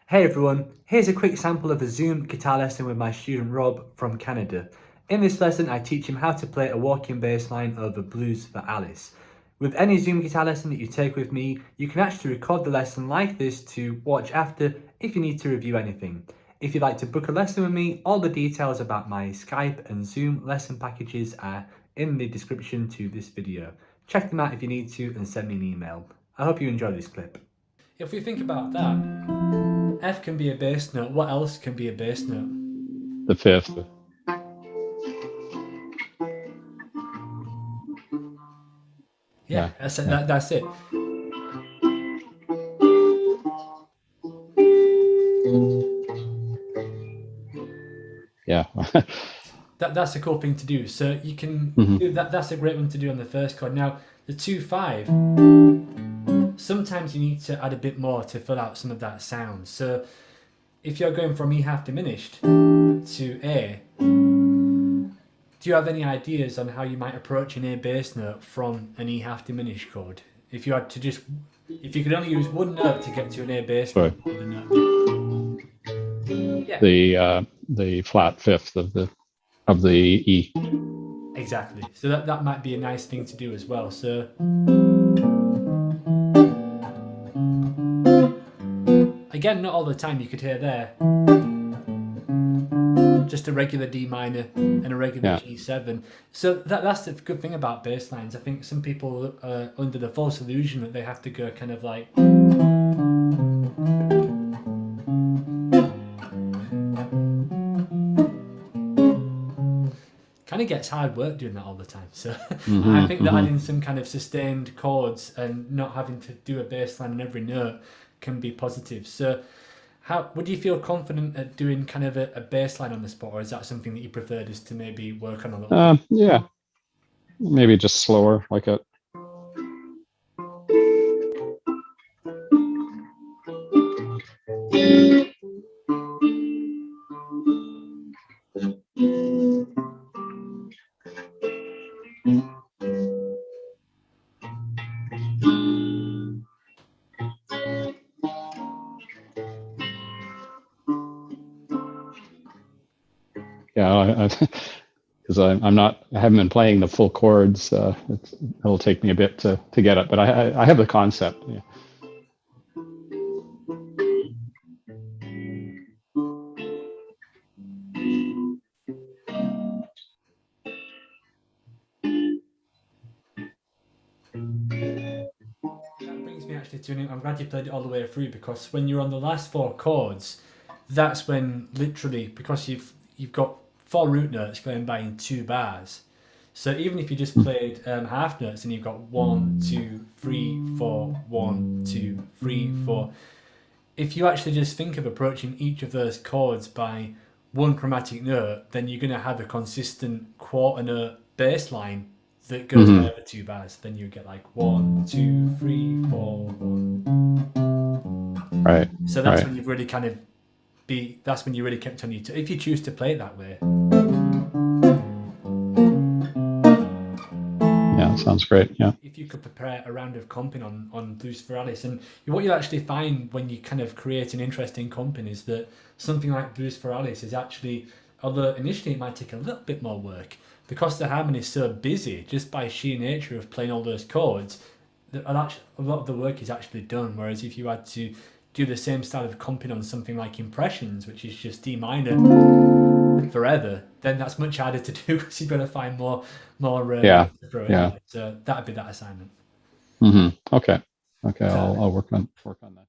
Hey everyone, here's a quick sample of a Zoom guitar lesson with my student Rob from Canada. In this lesson I teach him how to play a walking bass line over Blues for Alice. With any Zoom guitar lesson that you take with me, you can actually record the lesson like this to watch after if you need to review anything. If you'd like to book a lesson with me, all the details about my Skype and Zoom lesson packages are in the description to this video. Check them out if you need to and send me an email. I hope you enjoy this clip. If we think about that, F can be a bass note. What else can be a bass note? The fifth. Yeah, that's it. Yeah. That's a cool thing to do. So you can do that. That's a great one to do on the first chord. Now the 2/5. Sometimes you need to add a bit more to fill out some of that sound. So if you're going from E half diminished to A, do you have any ideas on how you might approach an A bass note from an E half diminished chord? If you had to if you could only use one note to get to an A bass note, yeah. The flat fifth of the E. Exactly. So that might be a nice thing to do as well. So again, not all the time you could hear there. Just a regular D minor and a regular G7. So that's the good thing about bass lines. I think some people are under the false illusion that they have to go kind of like kind of gets hard work doing that all the time. So I think that adding some kind of sustained chords and not having to do a bass line on every note can be positive. So how would you feel confident at doing kind of a bass line on the spot, or is that something that you prefer just to maybe work on a little bit? Yeah, maybe just slower, like a yeah, because I haven't been playing the full chords. It'll take me a bit to get it, but I have the concept. Yeah. That brings me actually to I'm glad you played it all the way through, because when you're on the last four chords, that's when literally, because you've got four root notes going by in 2 bars. So even if you just played half notes and you've got 1, 2, 3, 4, 1, 2, 3, 4, if you actually just think of approaching each of those chords by one chromatic note, then you're going to have a consistent quarter note bass line that goes by over 2 bars. Then you get like 1, 2, 3, 4, 1. Right. So that's when you've really kind of that's when you really kept on if you choose to play it that way. Yeah, sounds great. Yeah. If you could prepare a round of comping on Blues for Alice, and what you'll actually find when you kind of create an interesting comping is that something like Blues for Alice is actually, although initially it might take a little bit more work, because the harmony is so busy just by sheer nature of playing all those chords, a lot of the work is actually done. Whereas if you had to do the same style of comping on something like Impressions, which is just D minor forever, then that's much harder to do because you've got to find more yeah. So that'd be that assignment. Okay. I'll work on that.